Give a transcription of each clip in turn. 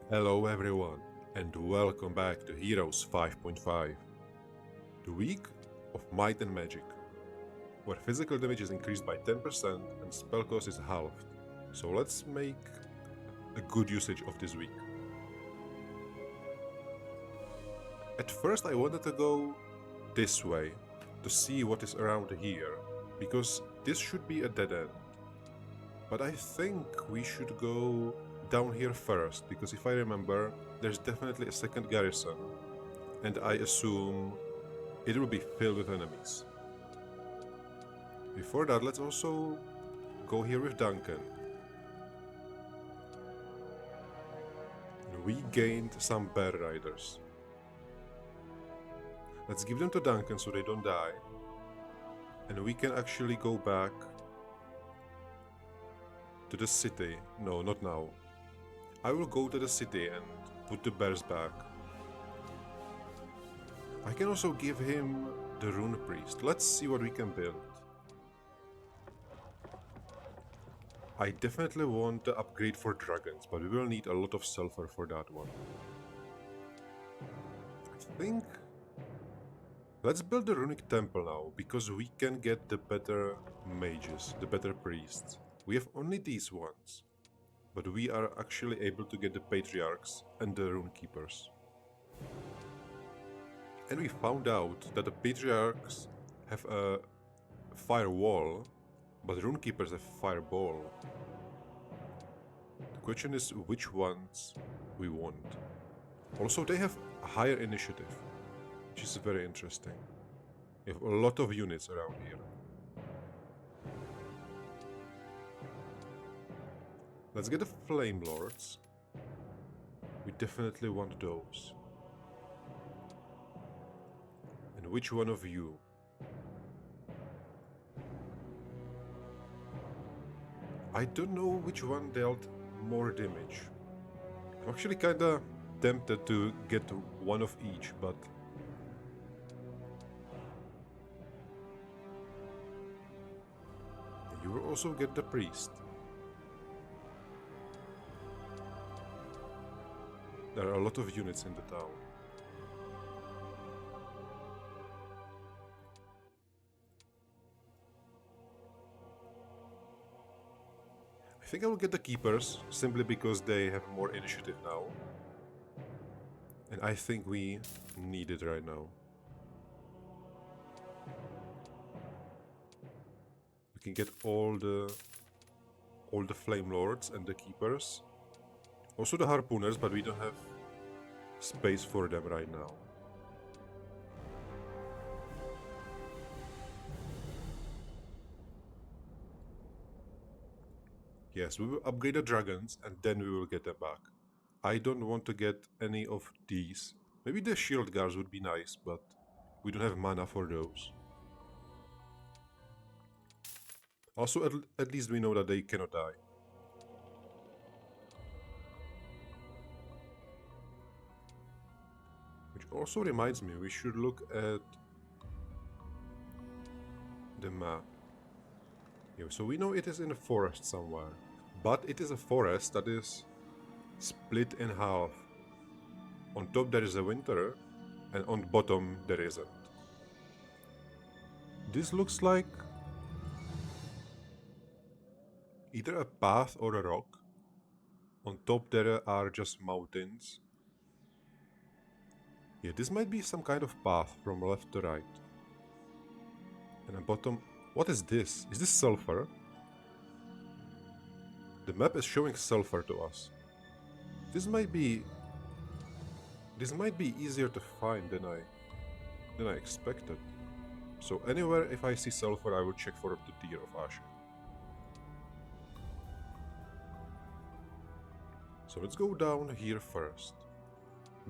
Hello everyone, and welcome back to Heroes 5.5, the week of Might and Magic, where physical damage is increased by 10% and spell cost is halved. So let's make a good usage of this week. At first I wanted to go this way to see what is around here, because this should be a dead end. But I think we should go down here first, because if I remember, there's definitely a second garrison, and I assume it will be filled with enemies. Before that, let's also go here with Duncan. We gained some bear riders. Let's give them to Duncan so they don't die, and we can actually go back to the city. No, not now. I will go to the city and put the bears back. I can also give him the rune priest. Let's see what we can build. I definitely want the upgrade for dragons, but we will need a lot of sulfur for that one. I think let's build the runic temple now, because we can get the better mages, the better priests. We have only these ones, but we are actually able to get the patriarchs and the rune keepers. And we found out that the patriarchs have a firewall, but rune keepers have fireball. The question is which ones we want. Also, they have a higher initiative, which is very interesting. We have a lot of units around here. Let's get the Flame Lords. We definitely want those. And which one of you? I don't know which one dealt more damage. I'm actually kinda tempted to get one of each, but you will also get the priest. There are a lot of units in the town. I think I will get the keepers, simply because they have more initiative now. And I think we need it right now. We can get all the Flame Lords and the keepers. Also the harpooners, but we don't have space for them right now. Yes, we will upgrade the dragons and then we will get them back. I don't want to get any of these. Maybe the shield guards would be nice, but we don't have mana for those. Also, at least we know that they cannot die. Which also reminds me, we should look at the map. Yeah, so we know it is in a forest somewhere, but it is a forest that is split in half. On top there is a winter, and on bottom there isn't. This looks like either a path or a rock. On top there are just mountains. Yeah, this might be some kind of path from left to right. And on bottom... What is this? Is this sulfur? The map is showing sulfur to us. This might be easier to find than I expected. So anywhere if I see sulfur I will check for the Tear of Asha. So let's go down here first.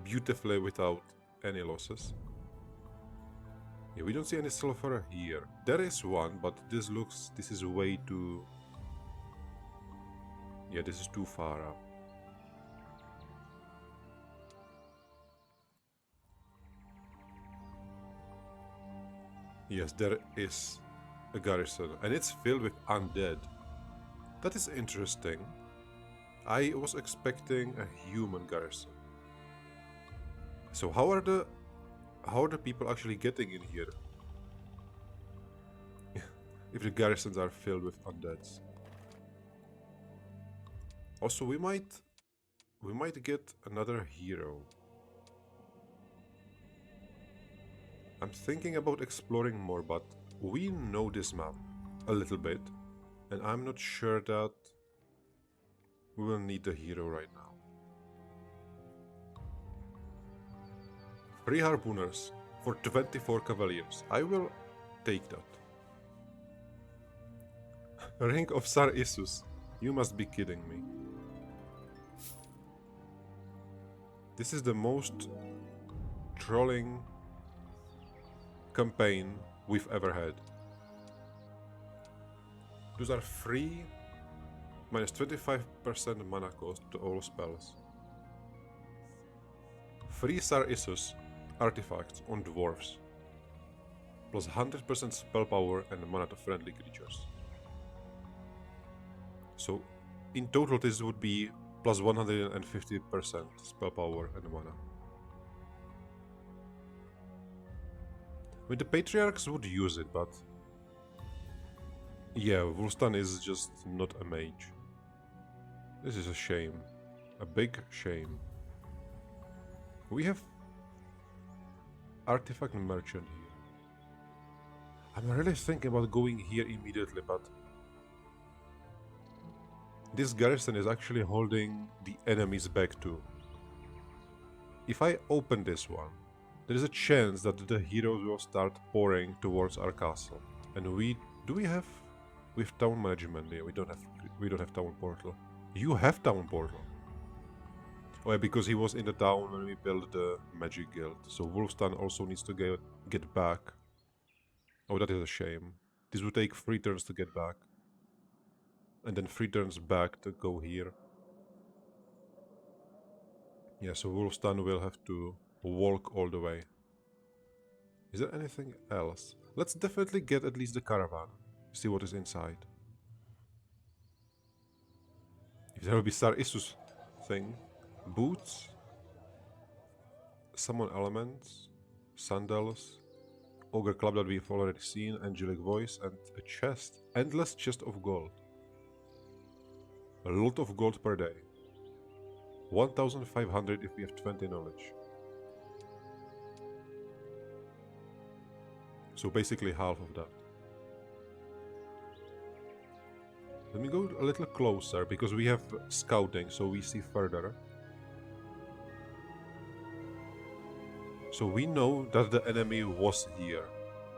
Beautifully without any losses. Yeah, we don't see any sulfur here. There is one, but this is way too... Yeah, this is too far up. Yes, there is a garrison, and it's filled with undead. That is interesting. I was expecting a human garrison. So how are the people actually getting in here? If the garrisons are filled with undeads. Also, we might get another hero. I'm thinking about exploring more, but we know this map a little bit, and I'm not sure that we will need the hero right now. 3 harpooners for 24 cavaliers. I will take that. Ring of Sar Issus. You must be kidding me. This is the most trolling campaign we've ever had. Those are free, minus 25% mana cost to all spells. Free Sar Issus artifacts on Dwarves, plus 100% spell power and mana to friendly creatures. So, in total this would be plus 150% spell power and mana. I mean, the Patriarchs would use it, but yeah, Wulstan is just not a mage. This is a shame. A big shame. We have Artifact Merchant here. I'm really thinking about going here immediately, but this garrison is actually holding the enemies back too. If I open this one, there is a chance that the heroes will start pouring towards our castle. And we have town management. Yeah, we don't have town portal. You have town portal. Oh yeah, because he was in the town when we built the magic guild. So Wulfstan also needs to get back. Oh, that is a shame. This would take 3 turns to get back. And then 3 turns back to go here. Yeah, so Wulfstan will have to walk all the way. Is there anything else? Let's definitely get at least the caravan. See what is inside. If there will be Sar Issus thing. Boots. Summon elements. Sandals. Ogre club that we've already seen. Angelic voice and a chest. Endless chest of gold. A lot of gold per day. 1500 if we have 20 knowledge. So basically half of that. Let me go a little closer because we have scouting, so we see further. So we know that the enemy was here.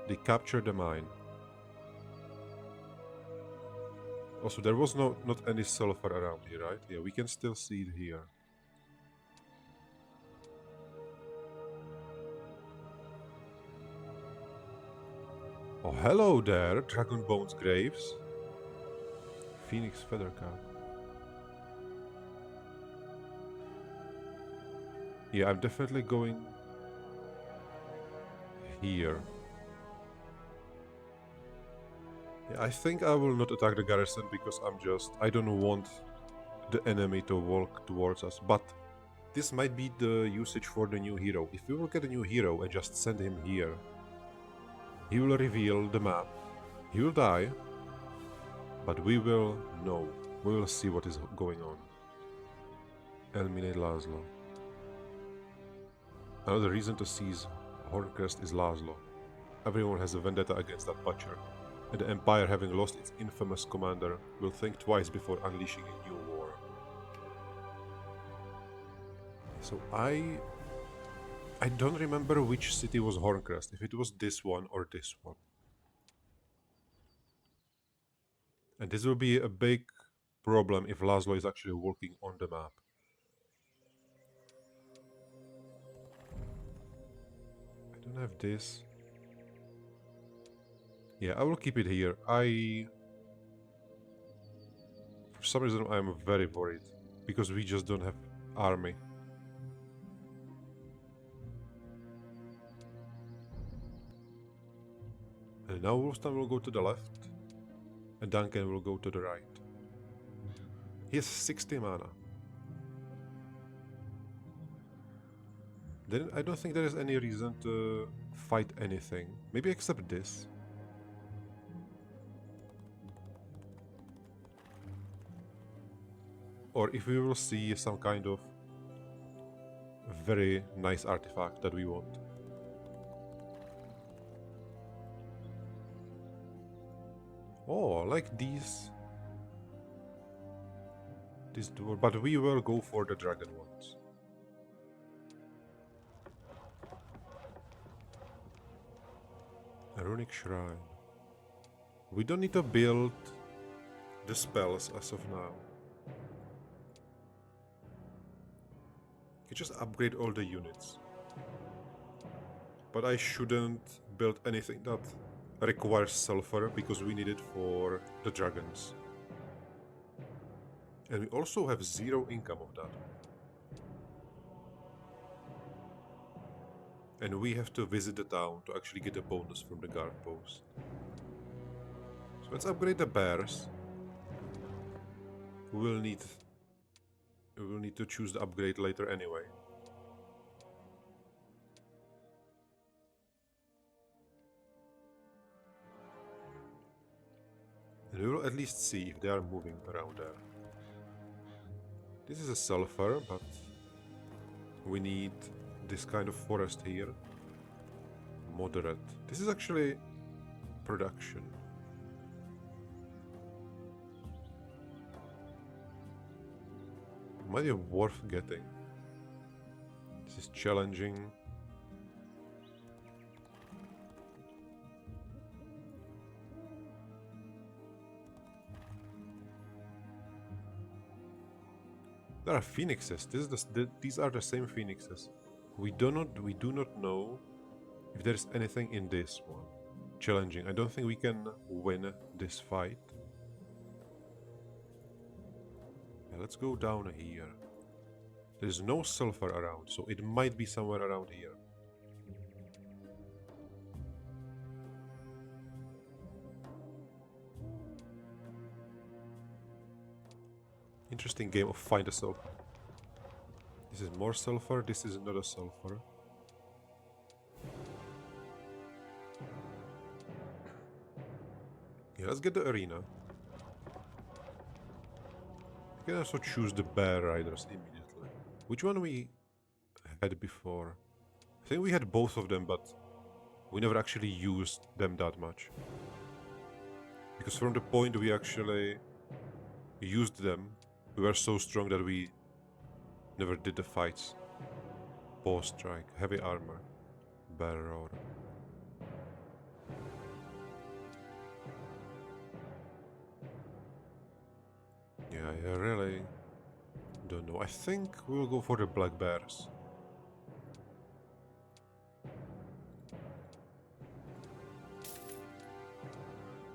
They captured the mine. Also, there was not any sulfur around here, right? Yeah, we can still see it here. Oh, hello there, Dragon Bones Graves. Phoenix Feathercap. Yeah, I'm definitely going here. Yeah, I think I will not attack the garrison because I don't want the enemy to walk towards us. But this might be the usage for the new hero. If we will get a new hero and just send him here, he will reveal the map. He will die, but we will know. We will see what is going on. Eliminate Laszlo. Another reason to seize Horncrest is Laszlo. Everyone has a vendetta against that butcher, and the Empire, having lost its infamous commander, will think twice before unleashing a new war. So I don't remember which city was Horncrest, if it was this one or this one. And this will be a big problem if Laszlo is actually working on the map. I don't have this. Yeah, I will keep it here. For some reason I'm very worried, because we just don't have army. And now Wolfstan will go to the left, and Duncan will go to the right. He has 60 mana. Then I don't think there is any reason to fight anything. Maybe except this. Or if we will see some kind of very nice artifact that we want. Oh, like these. But we will go for the dragon ones. A runic shrine. We don't need to build the spells as of now. You just upgrade all the units. But I shouldn't build anything that requires sulfur because we need it for the dragons. And we also have 0 income of that. And we have to visit the town to actually get a bonus from the guard post. So let's upgrade the bears. We will need to choose the upgrade later anyway. And we will at least see if they are moving around there. This is a sulfur, but we need this kind of forest here. Moderate. This is actually production. Might be worth getting. This is challenging. There are phoenixes. These are the same phoenixes. We do not know if there is anything in this one. Challenging. I don't think we can win this fight. Yeah, let's go down here. There's no sulfur around, so it might be somewhere around here. Interesting game of find a sulfur. This is more sulfur, this is another sulfur. Yeah, let's get the arena. We can also choose the bear riders immediately. Which one we had before? I think we had both of them, but we never actually used them that much. Because from the point we actually used them, we were so strong that we never did the fights. Bow strike, heavy armor, bear roar. Yeah, I really don't know. I think we'll go for the black bears.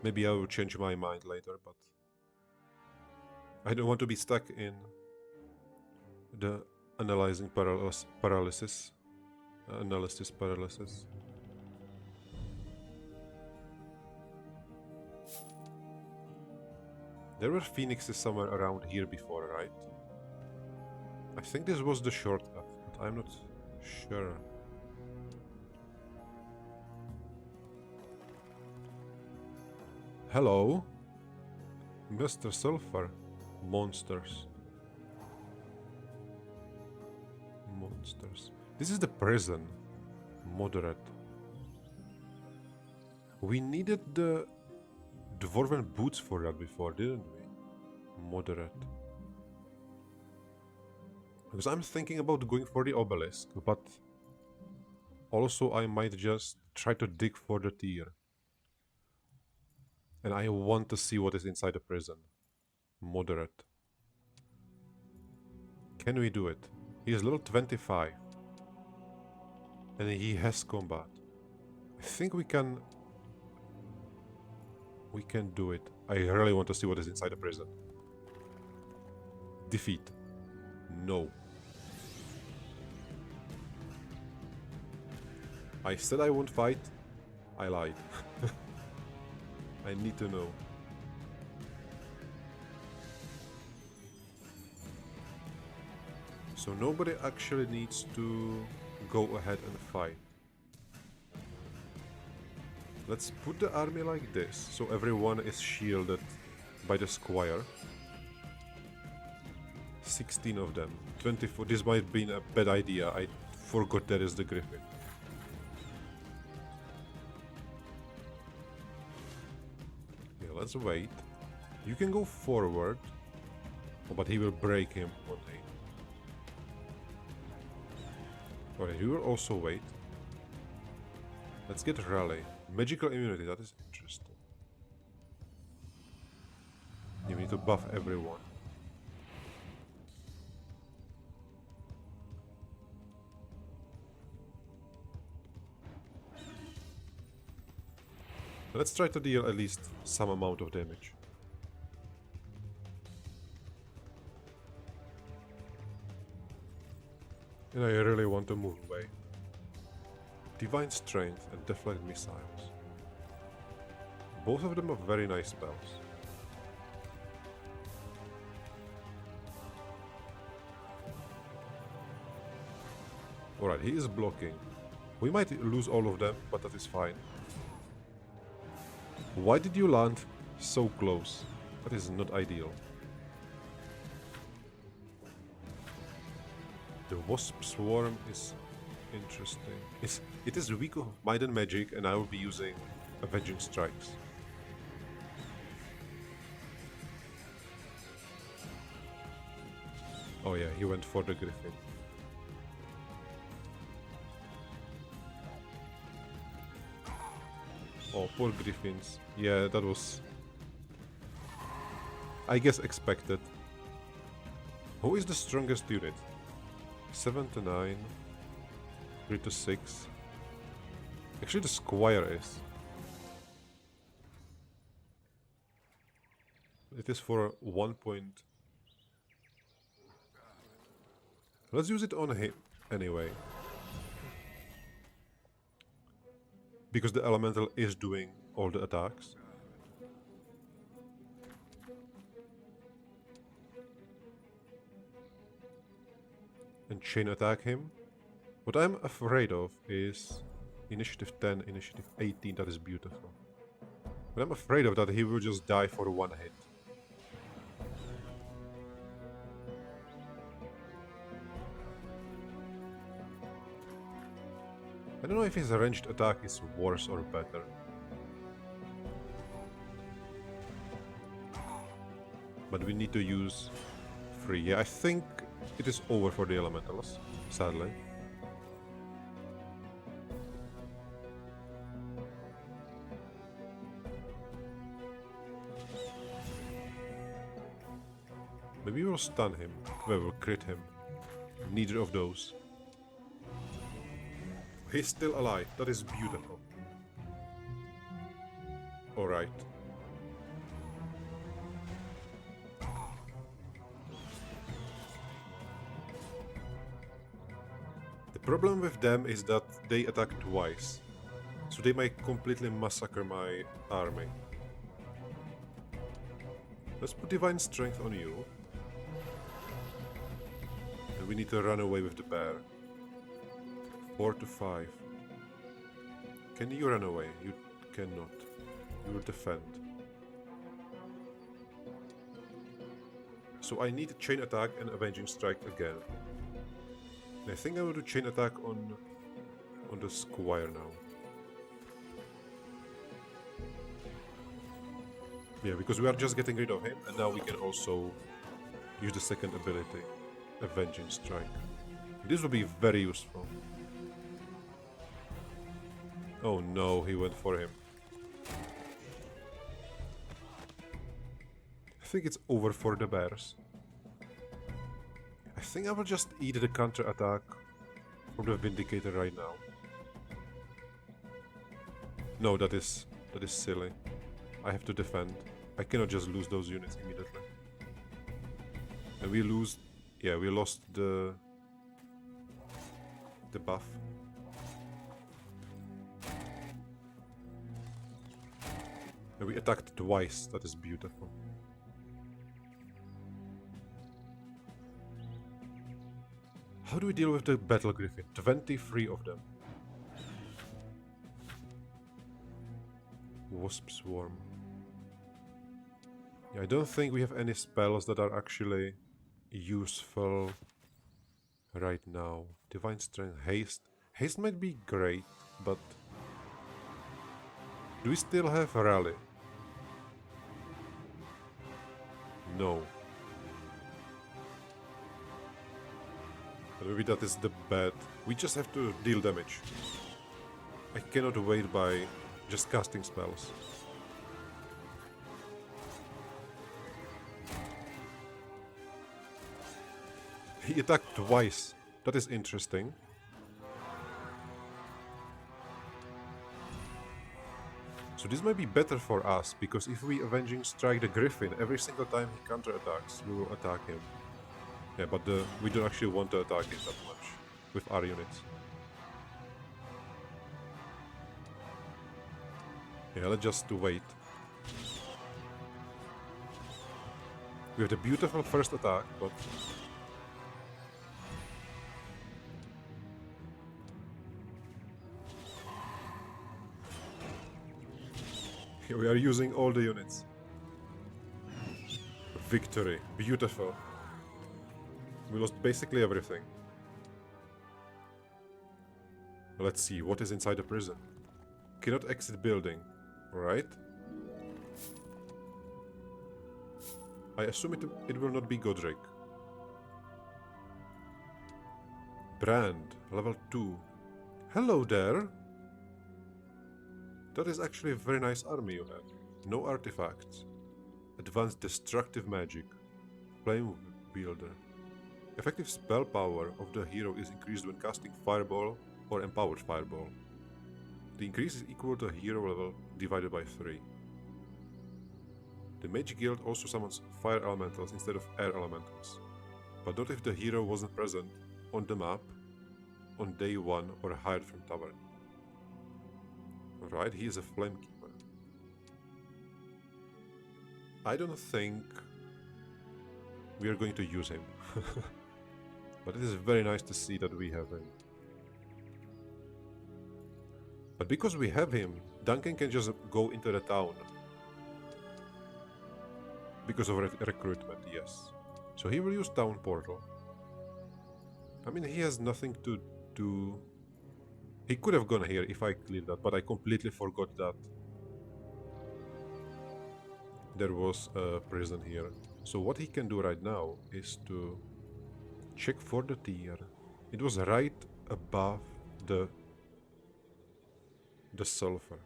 Maybe I will change my mind later, but I don't want to be stuck in the analysis paralysis. There were phoenixes somewhere around here before, right? I think this was the shortcut, but I'm not sure. Hello? Mr. Sulfur. Monsters. Monsters. This is the prison. Moderate. We needed the dwarven boots for that before, didn't we? Moderate. Because I'm thinking about going for the obelisk, but also I might just try to dig for the tier. And I want to see what is inside the prison. Moderate. Can we do it? He is level 25. And he has combat. I think we can do it. I really want to see what is inside the prison. Defeat. No. I said I won't fight. I lied. I need to know. So nobody actually needs to go ahead and fight. Let's put the army like this, so everyone is shielded by the squire. 16 of them. 24. This might have been a bad idea. I forgot there is the griffin. Yeah, let's wait. You can go forward. Oh, but he will break him one day. Alright, he will also wait. Let's get rally. Magical immunity, that is interesting. You need to buff everyone. Let's try to deal at least some amount of damage. And I really want to move away. Divine Strength and Deflect Missiles. Both of them are very nice spells. Alright, he is blocking. We might lose all of them, but that is fine. Why did you land so close? That is not ideal. The Wasp Swarm is interesting. It is weak of Might and Magic, and I will be using Avenging Strikes. Oh yeah, he went for the Griffin. Oh, poor Griffins. Yeah, that was, I guess, expected. Who is the strongest unit? 7 to 9. 3 to 6. Actually, the Squire is. It is for 1 point. Let's use it on him anyway. Because the Elemental is doing all the attacks. And chain attack him. What I'm afraid of is initiative 10, initiative 18, that is beautiful. But I'm afraid of that he will just die for one hit. I don't know if his ranged attack is worse or better. But we need to use 3. Yeah, I think it is over for the Elementals, sadly. Maybe we'll stun him. We will crit him. Neither of those. He's still alive. That is beautiful. Alright. The problem with them is that they attack twice. So they might completely massacre my army. Let's put Divine Strength on you. And we need to run away with the bear. 4 to 5. Can you run away? You cannot. You will defend. So I need a chain attack and avenging strike again. And I think I will do chain attack on the squire now. Yeah, because we are just getting rid of him, and now we can also use the second ability, avenging strike. This will be very useful. Oh no, he went for him. I think it's over for the bears. I think I will just eat the counter attack from the Vindicator right now. No, that is silly. I have to defend. I cannot just lose those units immediately. And we lose... Yeah, we lost the buff. And we attacked twice. That is beautiful. How do we deal with the battle griffin? 23 of them. Wasp swarm. Yeah, I don't think we have any spells that are actually useful right now. Divine strength, haste. Haste might be great, but do we still have rally? No. But maybe that is the bad. We just have to deal damage. I cannot wait by just casting spells. He attacked twice. That is interesting. So this might be better for us, because if we Avenging Strike the Griffin, every single time he counterattacks, we will attack him. Yeah, but we don't actually want to attack him that much with our units. Yeah, let's just wait. We have the beautiful first attack, but... we are using all the units. Victory. Beautiful. We lost basically everything. Let's see, what is inside the prison? Cannot exit building, right? I assume it will not be Godric. Brand, level 2. Hello there! That is actually a very nice army you have. No artifacts. Advanced destructive magic. Flame wielder. Effective spell power of the hero is increased when casting fireball or empowered fireball. The increase is equal to hero level divided by 3. The Mage Guild also summons fire elementals instead of air elementals, but not if the hero wasn't present on the map on day 1 or hired from tavern. Right, he is a flamekeeper. I don't think we are going to use him. But it is very nice to see that we have him. But because we have him, Duncan can just go into the town. Because of recruitment, yes. So he will use town portal. I mean, he has nothing to do. He could have gone here if I cleared that, but I completely forgot that there was a prison here. So what he can do right now is to check for the tier. It was right above the sulfur.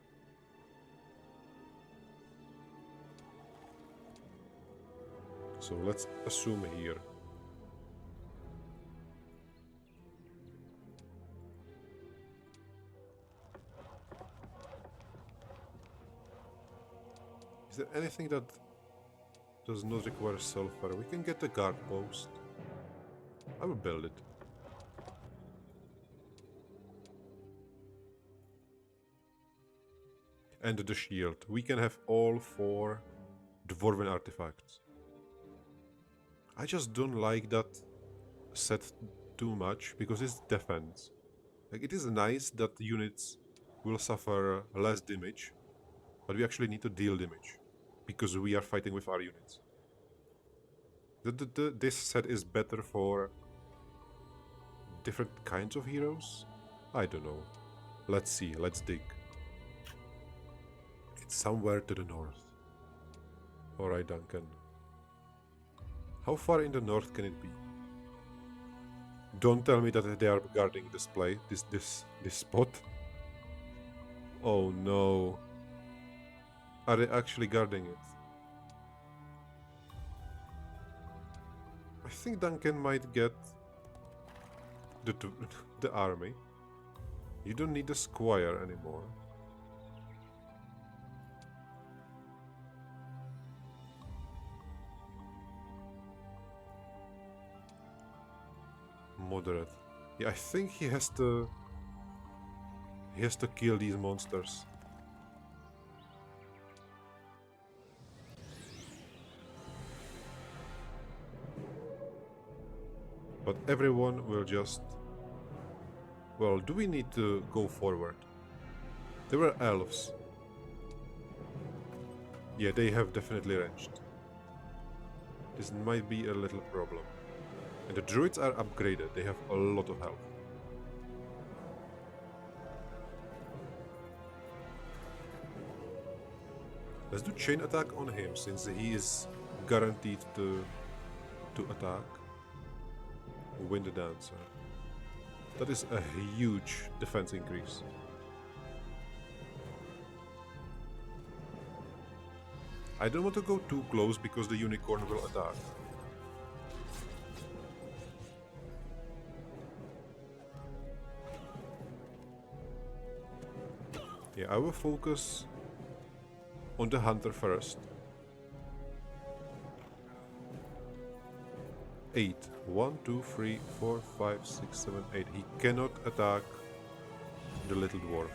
So let's assume here. Is there anything that does not require sulfur? We can get the guard post. I will build it. And the shield. We can have all 4 Dwarven artifacts. I just don't like that set too much because it's defense. Like, it is nice that units will suffer less damage, but we actually need to deal damage because we are fighting with our units. This set is better for different kinds of heroes? I don't know. Let's see, let's dig. It's somewhere to the north. Alright, Duncan. How far in the north can it be? Don't tell me that they are guarding this place, this spot. Oh no. Are they actually guarding it? I think Duncan might get the army. You don't need the squire anymore. Moderate. Yeah, I think he has to kill these monsters. But everyone will just... Well, do we need to go forward? There were elves. Yeah, they have definitely ranged. This might be a little problem. And the druids are upgraded, they have a lot of health. Let's do chain attack on him, since he is guaranteed to attack. Win the dancer. That is a huge defense increase. I don't want to go too close because the unicorn will attack. Yeah, I will focus on the hunter first. 8. 1, 2, 3, 4, 5, 6, 7, 8. He cannot attack the little dwarf.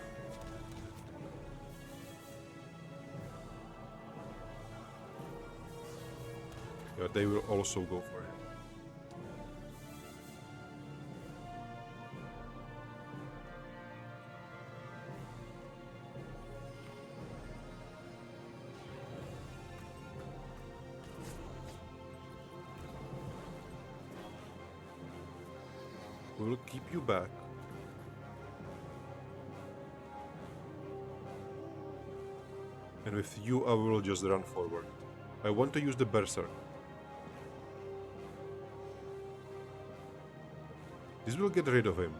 Yeah, they will also go for him. We will keep you back. And with you I will just run forward. I want to use the berserk. This will get rid of him.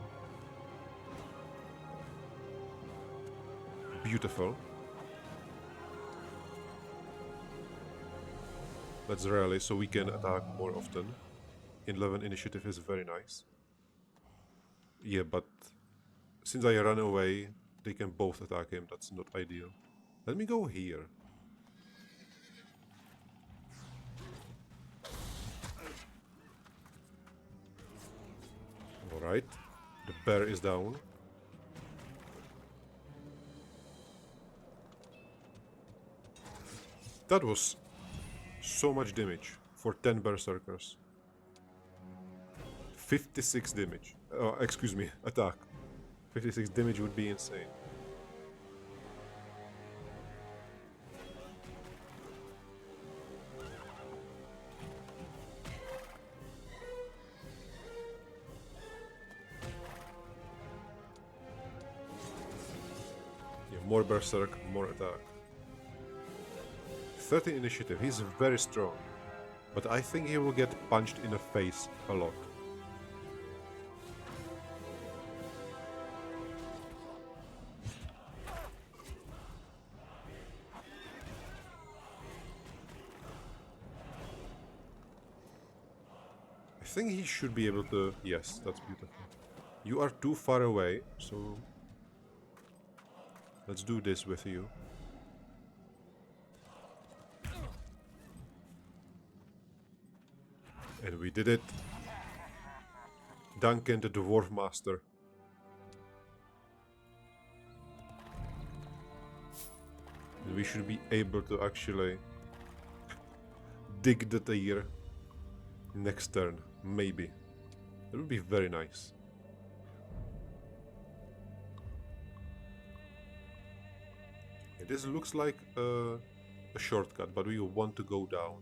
Beautiful. Let's rally so we can attack more often. 11 initiative is very nice. Yeah, but since I ran away, they can both attack him. That's not ideal. Let me go here. Alright, the bear is down. That was so much damage for 10 berserkers. 56 damage. Excuse me, attack. 56 damage would be insane. Yeah, more berserk, more attack. 13 initiative, he's very strong. But I think he will get punched in the face a lot. I think he should be able to... Yes, that's beautiful. You are too far away, so... Let's do this with you. And we did it. Duncan the Dwarf Master. And we should be able to actually dig the tier next turn, maybe. That would be very nice. Yeah, this looks like a shortcut, but we want to go down.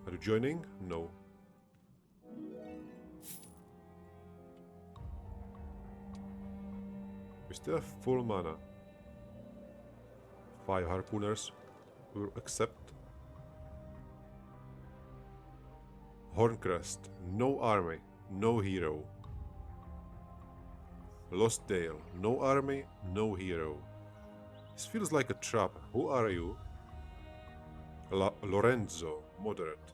Are you joining? No. We still have full mana. 5 harpooners will accept. Horncrest, no army, no hero. Lost Dale, no army, no hero. This feels like a trap. Who are you? Lorenzo, moderate.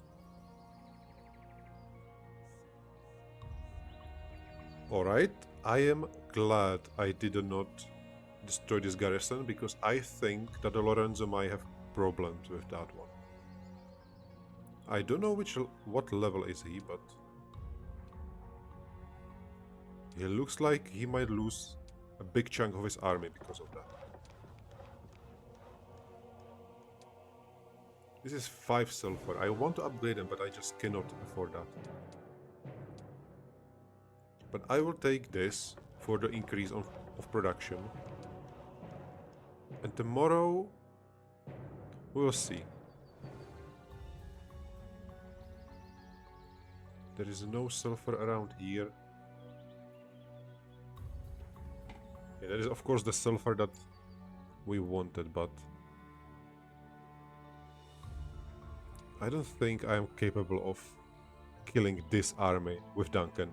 Alright, I am glad I did not destroy this garrison, because I think that the Lorenzo might have problems with that one. I don't know what level is he, but he looks like he might lose a big chunk of his army because of that. This is 5 sulfur. I want to upgrade them, but I just cannot afford that. But I will take this for the increase of production. And tomorrow, we'll see. There is no sulfur around here. Yeah, that is of course the sulfur that we wanted, but I don't think I am capable of killing this army with Duncan.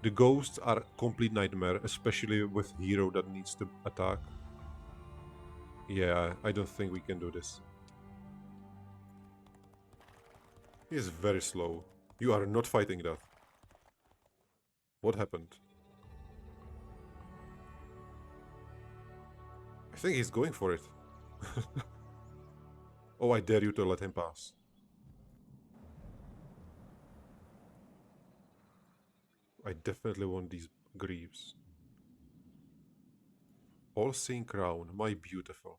The ghosts are a complete nightmare, especially with hero that needs to attack. Yeah, I don't think we can do this. He is very slow. You are not fighting that. What happened? I think he's going for it. Oh, I dare you to let him pass. I definitely want these greaves. All-seeing crown, my beautiful.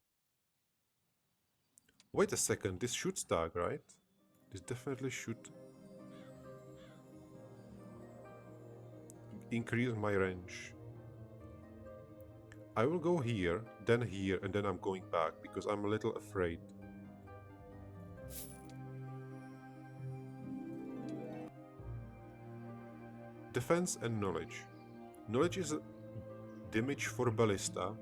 Wait a second, this should stag, right? This definitely should increase my range. I will go here, and then I'm going back because I'm a little afraid. Defense and knowledge. Knowledge is a damage for ballista.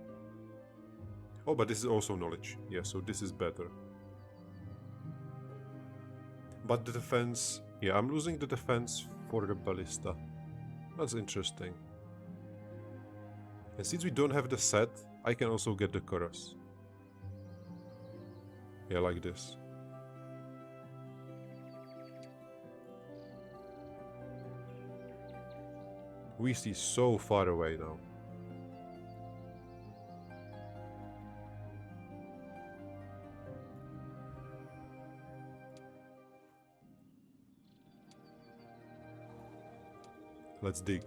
Oh, but this is also knowledge. Yeah, so this is better. But the defense... Yeah, I'm losing the defense for the ballista. That's interesting. And since we don't have the set, I can also get the chorus. Yeah, like this. We see so far away now. Let's dig.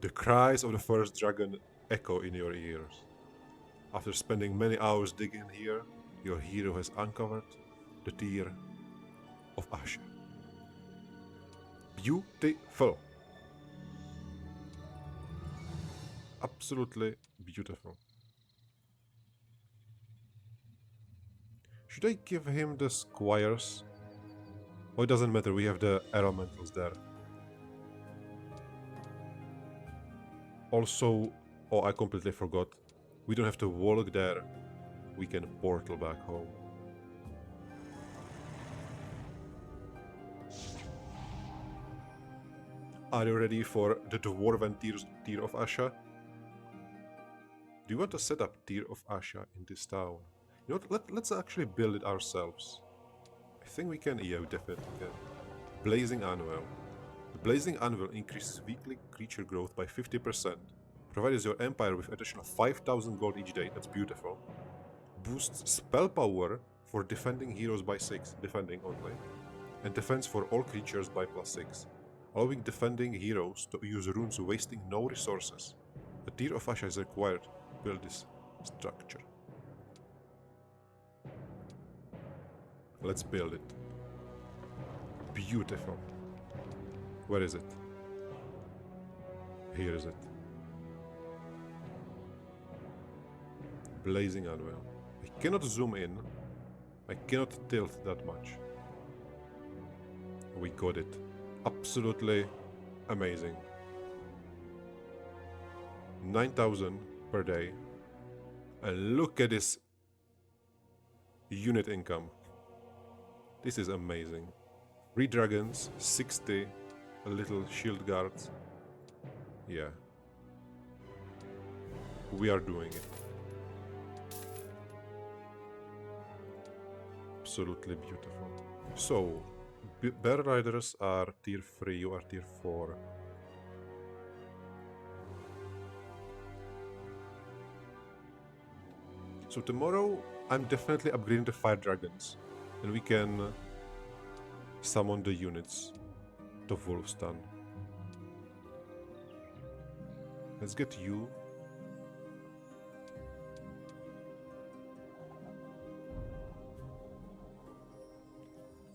The cries of the first dragon echo in your ears. After spending many hours digging here, your hero has uncovered the tear of Asha. Beautiful. Absolutely beautiful. Should I give him the squires? Oh, it doesn't matter, we have the elementals there. Also, oh, I completely forgot. We don't have to walk there. We can portal back home. Are you ready for the Dwarven tier of Asha? Do you want to set up tier of Asha in this town? You know what, let's actually build it ourselves. I think we can, yeah, we definitely can. Blazing Anvil. The Blazing Anvil increases weekly creature growth by 50%. Provides your empire with additional 5,000 gold each day, that's beautiful. Boosts spell power for defending heroes by 6, defending only. And defense for all creatures by +6. Allowing defending heroes to use runes wasting no resources. A tier of Asha is required to build this structure. Let's build it. Beautiful. Where is it? Here is it. Blazing Anvil. I cannot zoom in. I cannot tilt that much. We got it. Absolutely amazing. 9,000 per day. And look at this unit income. This is amazing. 3 dragons, 60 little shield guards. Yeah. We are doing it. Absolutely beautiful. So, Bear Riders are tier 3, you are tier 4. So tomorrow, I'm definitely upgrading the Fire Dragons. And we can summon the units to Wolfstun. Let's get you.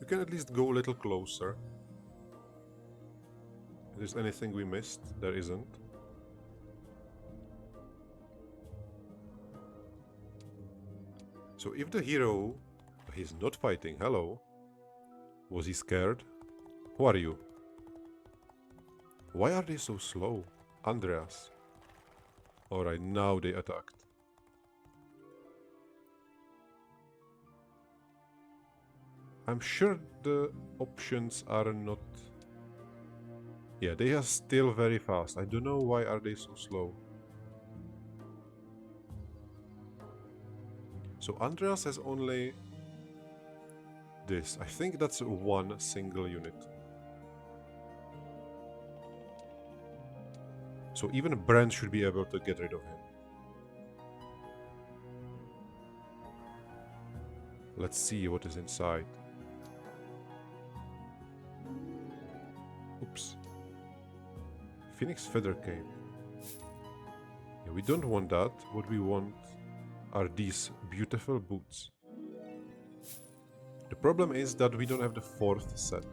You can at least go a little closer. If there's anything we missed, there isn't. So if the hero... He's not fighting, hello. Was he scared? Who are you? Why are they so slow? Andreas. Alright, now they attacked. I'm sure the options are not... Yeah, they are still very fast. I don't know why are they so slow. So Andreas has only this. I think that's one single unit. So even Brand should be able to get rid of him. Let's see what is inside. Oops. Phoenix Feather Cape. Yeah, we don't want that. What we want are these beautiful boots. The problem is that we don't have the fourth set.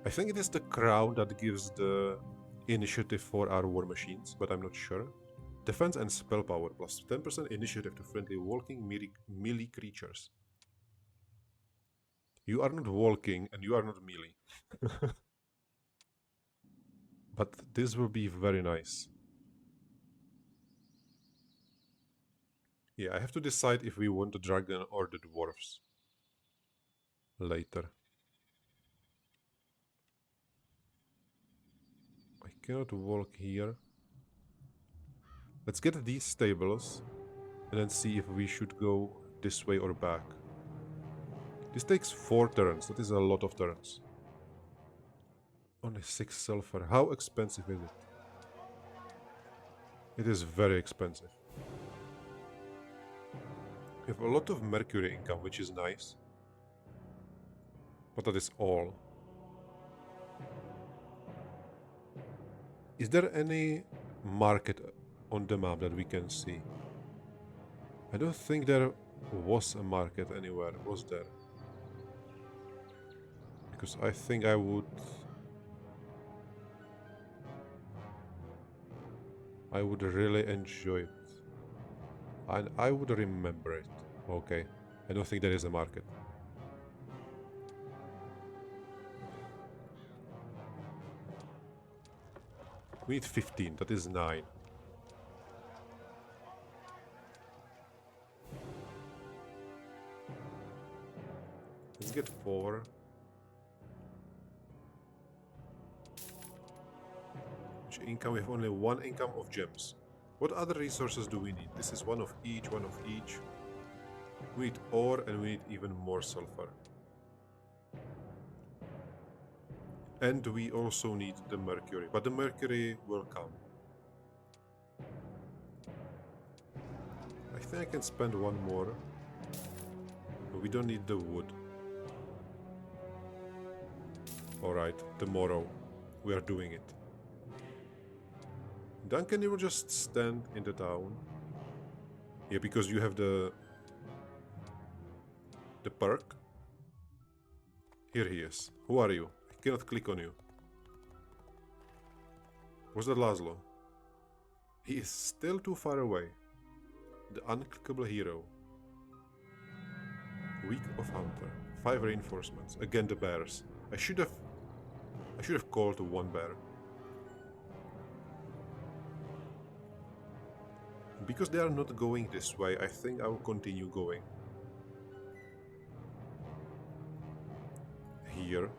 I think it is the crown that gives the initiative for our war machines, but I'm not sure. Defense and spell power plus 10% initiative to friendly walking melee creatures. You are not walking and you are not melee. But this will be very nice. Yeah, I have to decide if we want the dragon or the dwarves later. I cannot walk here. Let's get these stables and then see if we should go this way or back. This takes 4 turns. That is a lot of turns. Only 6 sulfur. How expensive is it? It is very expensive. We have a lot of mercury income, which is nice. But that is all. Is there any market on the map that we can see? I don't think there was a market anywhere, was there? Because I think I would really enjoy it. And I would remember it. Okay. I don't think there is a market. We need 15. That is 9. Let's get 4. Which income? We have only 1 income of gems. What other resources do we need? This is one of each, one of each. We need ore and we need even more sulfur. And we also need the mercury, but the mercury will come. I think I can spend 1 more. But we don't need the wood. Alright, tomorrow we are doing it. Duncan, you will just stand in the town. Yeah, because you have the perk. Here he is. Who are you? I cannot click on you. Was that Laszlo? He is still too far away. The unclickable hero. Week of Hunter. 5 reinforcements. Again the bears. I should have called 1 bear. Because they are not going this way, I think I will continue going. Here.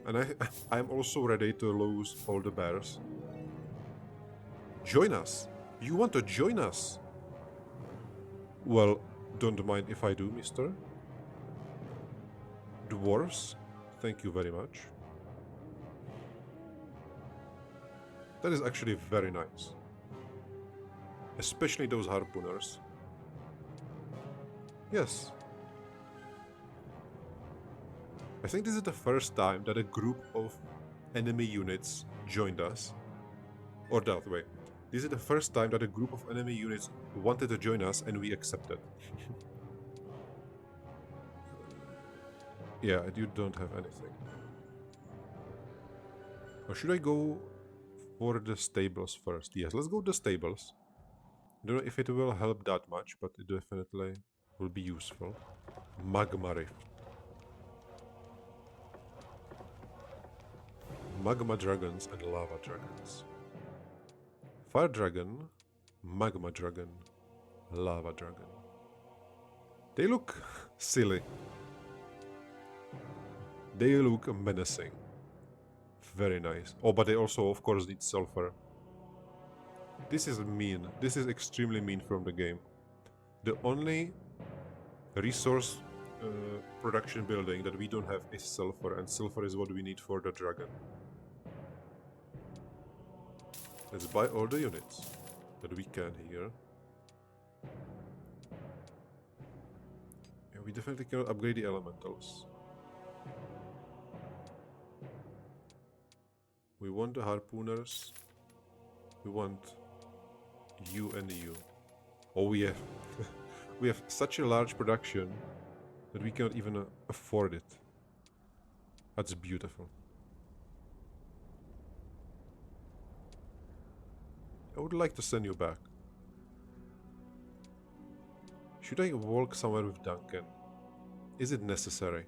And I'm also ready to lose all the bears. Join us! You want to join us? Well, don't mind if I do, mister. Dwarves, thank you very much. That is actually very nice. Especially those harpooners. Yes. I think this is the first time that a group of enemy units joined us. Or that way. This is the first time that a group of enemy units wanted to join us and we accepted. Yeah, you don't have anything. Or should I go for the stables first? Yes, let's go to the stables. I don't know if it will help that much, but it definitely will be useful. Magma Rift. Magma dragons and lava dragons. Fire dragon, magma dragon, lava dragon. They look silly. They look menacing. Very nice. Oh, but they also, of course, need sulfur. This is mean. This is extremely mean from the game. The only resource production building that we don't have is sulfur, and sulfur is what we need for the dragon. Let's buy all the units that we can here. Yeah, we definitely cannot upgrade the elementals. We want the harpooners. We want you and you. Oh, we have we have such a large production that we cannot even afford it. That's beautiful. I would like to send you back. Should I walk somewhere with Duncan? Is it necessary?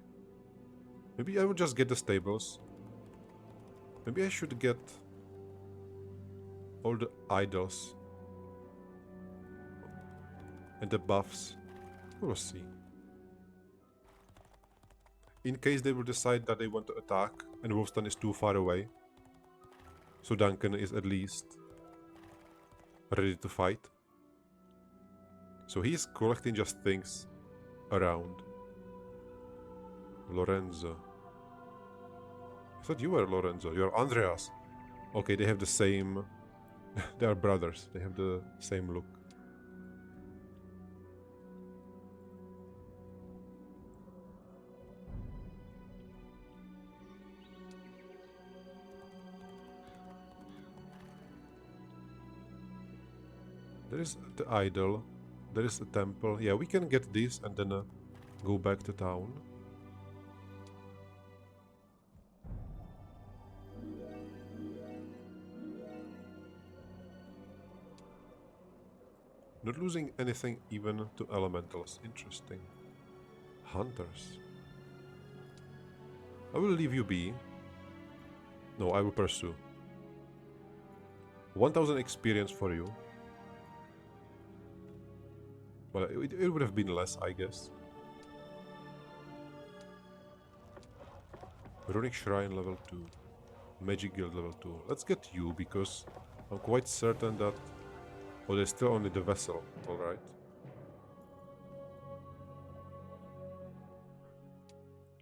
Maybe I would just get the stables. Maybe I should get all the idols and the buffs. We'll see. In case they will decide that they want to attack and Wolfstan is too far away, so Duncan is at least ready to fight. So he's collecting just things around. Lorenzo. I thought you were Lorenzo. You're Andreas. Okay, they have the same... they are brothers. They have the same look. There is the idol. There is the temple. Yeah, we can get this and then go back to town. Not losing anything even to elementals. Interesting. Hunters. I will leave you be. No, I will pursue. 1000 experience for you. Well, it would have been less, I guess. Runic Shrine level 2. Magic Guild level 2. Let's get you, because I'm quite certain that... Oh, there's still only the vessel, alright.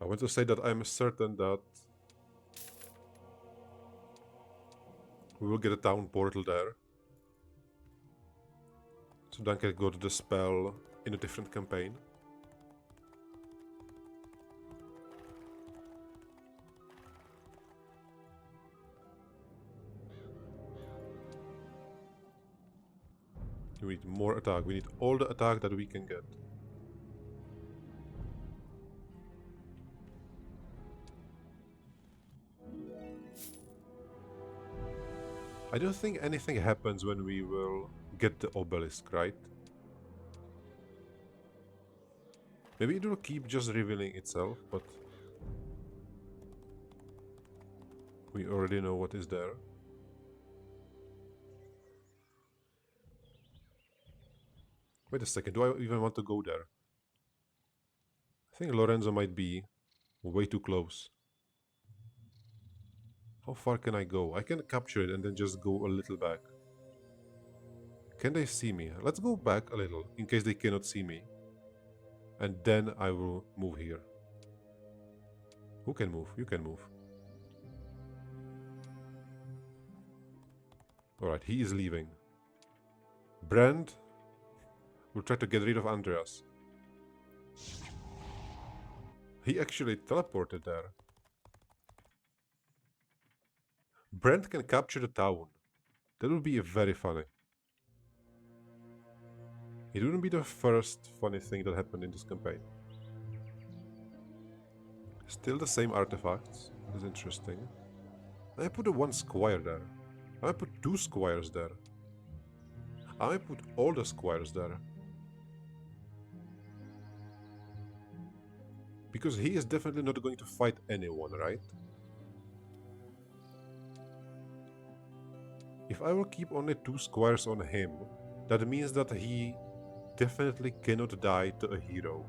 I want to say that I'm certain that... we will get a town portal there. So then can go to the spell in a different campaign. We need more attack. We need all the attack that we can get. I don't think anything happens when we will get the obelisk, right? Maybe it will keep just revealing itself, but... we already know what is there. Wait a second, do I even want to go there? I think Lorenzo might be way too close. How far can I go? I can capture it and then just go a little back. Can they see me? Let's go back a little, in case they cannot see me. And then I will move here. Who can move? You can move. Alright, he is leaving. Brand will try to get rid of Andreas. He actually teleported there. Brent can capture the town. That would be very funny. It wouldn't be the first funny thing that happened in this campaign. Still the same artifacts. That's interesting. I put a 1 squire there. I put 2 squires there. I put all the squires there. Because he is definitely not going to fight anyone, right? If I will keep only 2 squires on him, that means that he definitely cannot die to a hero.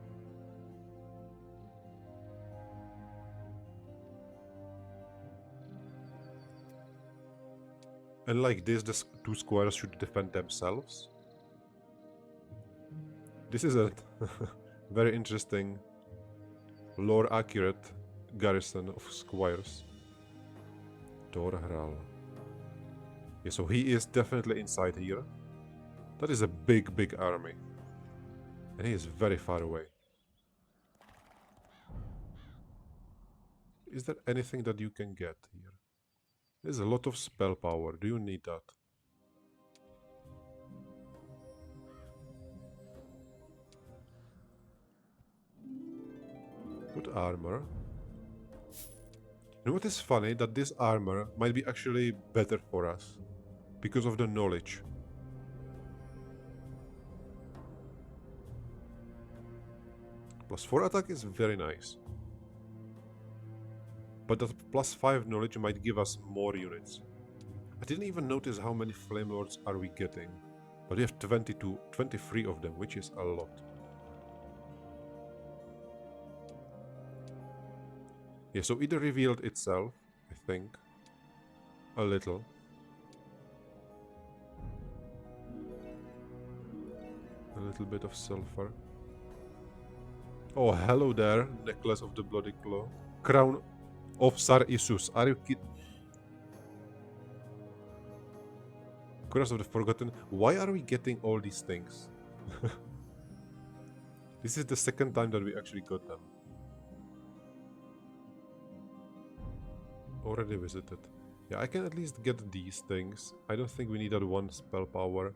And like this, the 2 squires should defend themselves. This is a very interesting, lore-accurate garrison of squires. Torhral. Yeah, so he is definitely inside here. That is a big, big army. And he is very far away. Is there anything that you can get here? There's a lot of spell power. Do you need that? Good armor. You know what is funny? That this armor might be actually better for us. Because of the knowledge. +4 attack is very nice. But that +5 knowledge might give us more units. I didn't even notice how many Flame Lords are we getting. But we have 23 of them, which is a lot. Yeah, so it revealed itself, I think. A little. A little bit of sulfur. Oh, hello there, Necklace of the Bloody Claw. Crown of Sar Isus. Are you kidding? Curse of the Forgotten. Why are we getting all these things? This is the second time that we actually got them. Already visited. Yeah, I can at least get these things. I don't think we need that 1 spell power.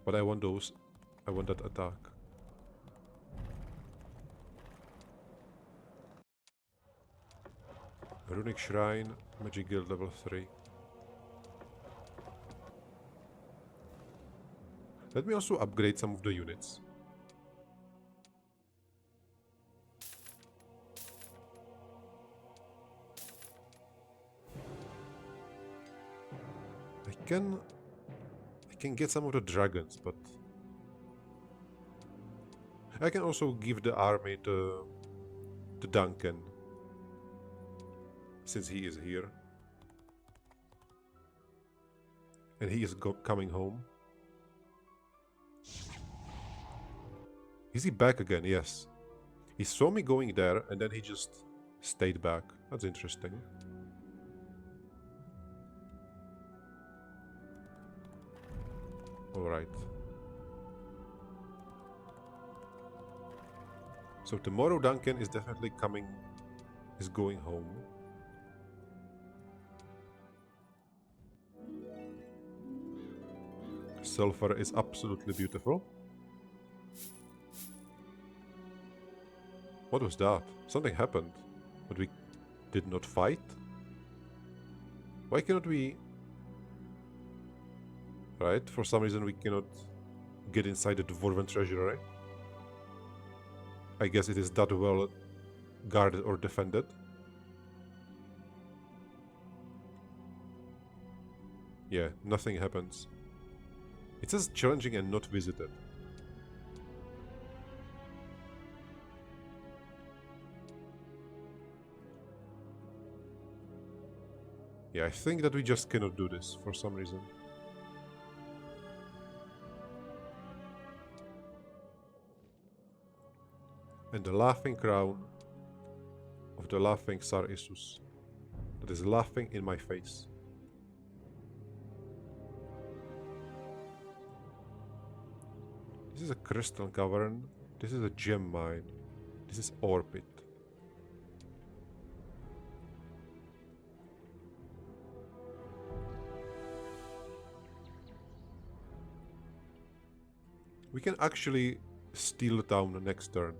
But I want those. I want that attack. Runic Shrine, Magic Guild level 3. Let me also upgrade some of the units. I can get some of the dragons, but I can also give the army to Duncan. Since he is here. And he is coming home. Is he back again? Yes. He saw me going there and then he just stayed back. That's interesting. Alright. So tomorrow Duncan is definitely going home. Sulfur is absolutely beautiful. What was that? Something happened, but we did not fight? Why cannot we... Right, for some reason we cannot get inside the Dwarven treasury. I guess it is that well guarded or defended. Yeah, nothing happens. It says challenging and not visited. Yeah, I think that we just cannot do this for some reason. And the laughing crown of the laughing Sar Isus that is laughing in my face. This is a crystal cavern. This is a gem mine. This is ore pit. We can actually steal the town next turn.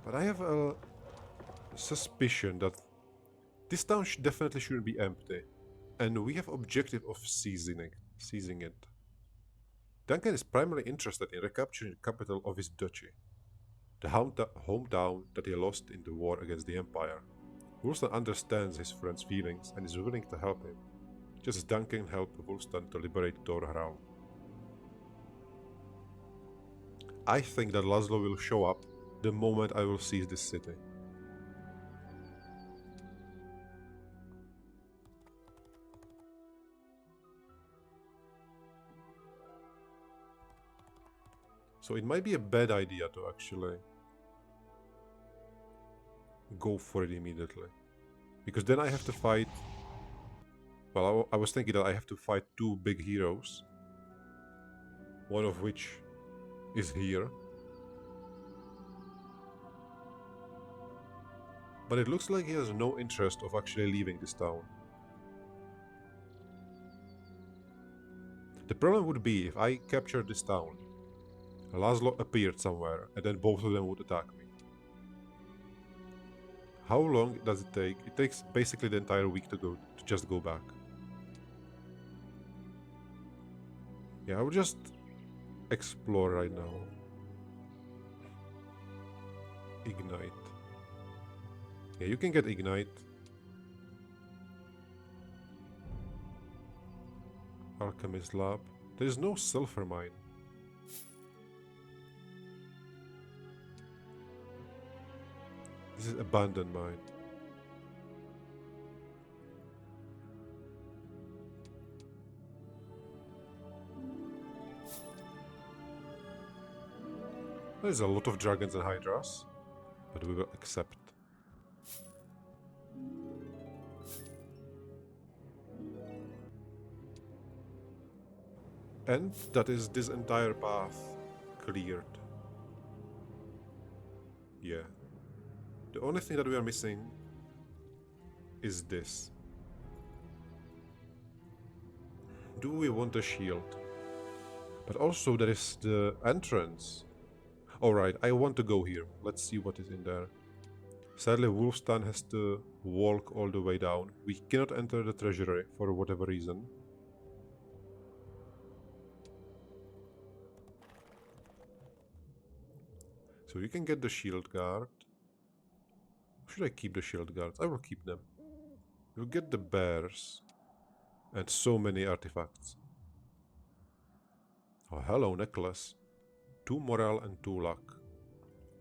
But I have a suspicion that this town definitely shouldn't be empty. And we have objective of seizing it. Duncan is primarily interested in recapturing the capital of his duchy, the hometown that he lost in the war against the Empire. Wulstan understands his friend's feelings and is willing to help him, just as Duncan helped Wulstan to liberate Dorhrau. I think that Laszlo will show up the moment I will seize this city. So it might be a bad idea to actually go for it immediately. Because then I have to fight... Well, I was thinking that I have to fight two big heroes. One of which is here. But it looks like he has no interest of actually leaving this town. The problem would be if I captured this town, Laszlo appeared somewhere, and then both of them would attack me. How long does it take? It takes basically the entire week to just go back. Yeah, I will just explore right now. Ignite. Yeah, you can get Ignite. Alchemist Lab. There is no sulfur mine. This is abandoned mine. There's a lot of dragons and hydras, but we will accept. And that is this entire path cleared. Yeah. The only thing that we are missing is this. Do we want a shield? But also there is the entrance. Alright, I want to go here. Let's see what is in there. Sadly, Wulfstan has to walk all the way down. We cannot enter the treasury for whatever reason. So you can get the shield guard. Should I keep the shield guards? I will keep them. You'll get the bears. And so many artifacts. Oh, hello, necklace. 2 morale and 2 luck.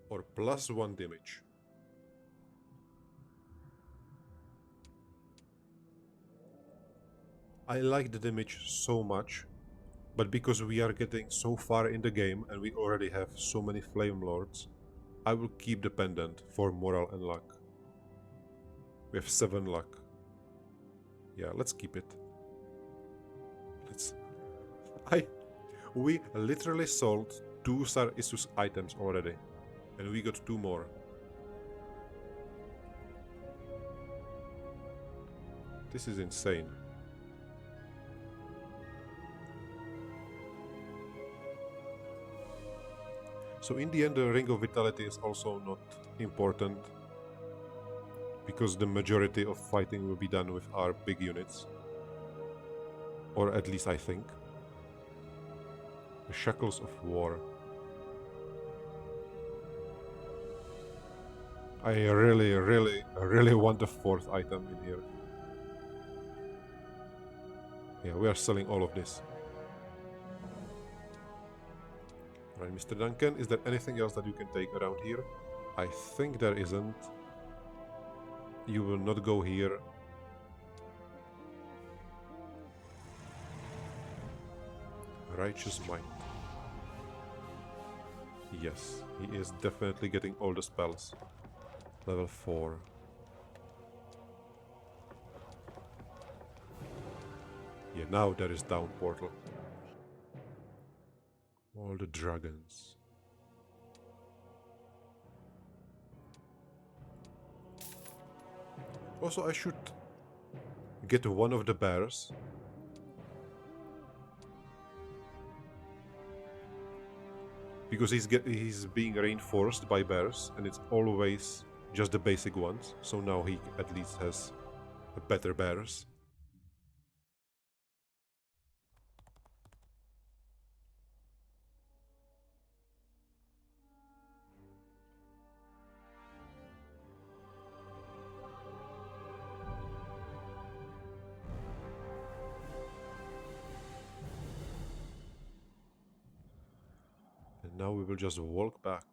Or +1 damage. I like the damage so much. But because we are getting so far in the game and we already have so many Flame Lords, I will keep the pendant for morale and luck. We have 7 luck. Yeah, let's keep it. We literally sold 2 Sar Isus items already. And we got 2 more. This is insane. So in the end, the Ring of Vitality is also not important, because the majority of fighting will be done with our big units. Or at least I think. The Shackles of War. I really want the 4th item in here. Yeah, we are selling all of this. Right, Mr. Duncan, is there anything else that you can take around here? I think there isn't. You will not go here. Righteous Might. Yes, he is definitely getting all the spells. Level 4. Yeah, now there is down portal. All the dragons. Also, I should get one of the bears. Because he's being reinforced by bears, and it's always just the basic ones. So now he at least has better bears. And now we will just walk back.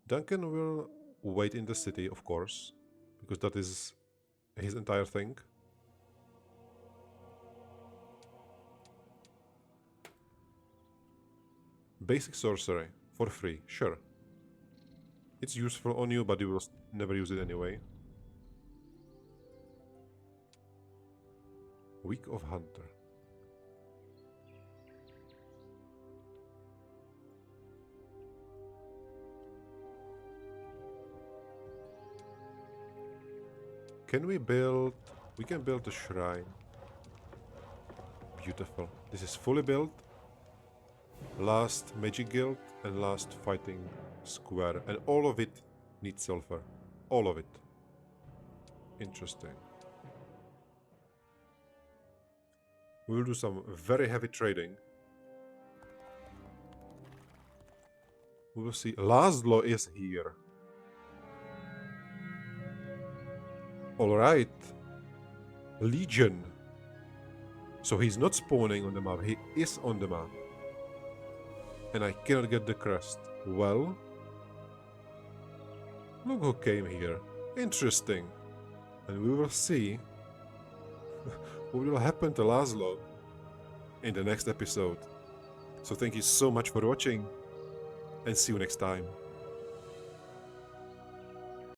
Duncan will wait in the city, of course, because that is his entire thing. Basic sorcery, for free, sure. It's useful on you, but you will never use it anyway. Week of Hunter. Can we build... We can build a shrine. Beautiful. This is fully built. Last Magic Guild and last Fighting Square. And all of it needs silver. All of it. Interesting. We will do some very heavy trading. We will see. Laszlo is here. Alright. Legion. So he's not spawning on the map, he is on the map. And I cannot get the crest. Well... Look who came here. Interesting. And we will see what will happen to Laszlo in the next episode. So thank you so much for watching, and see you next time.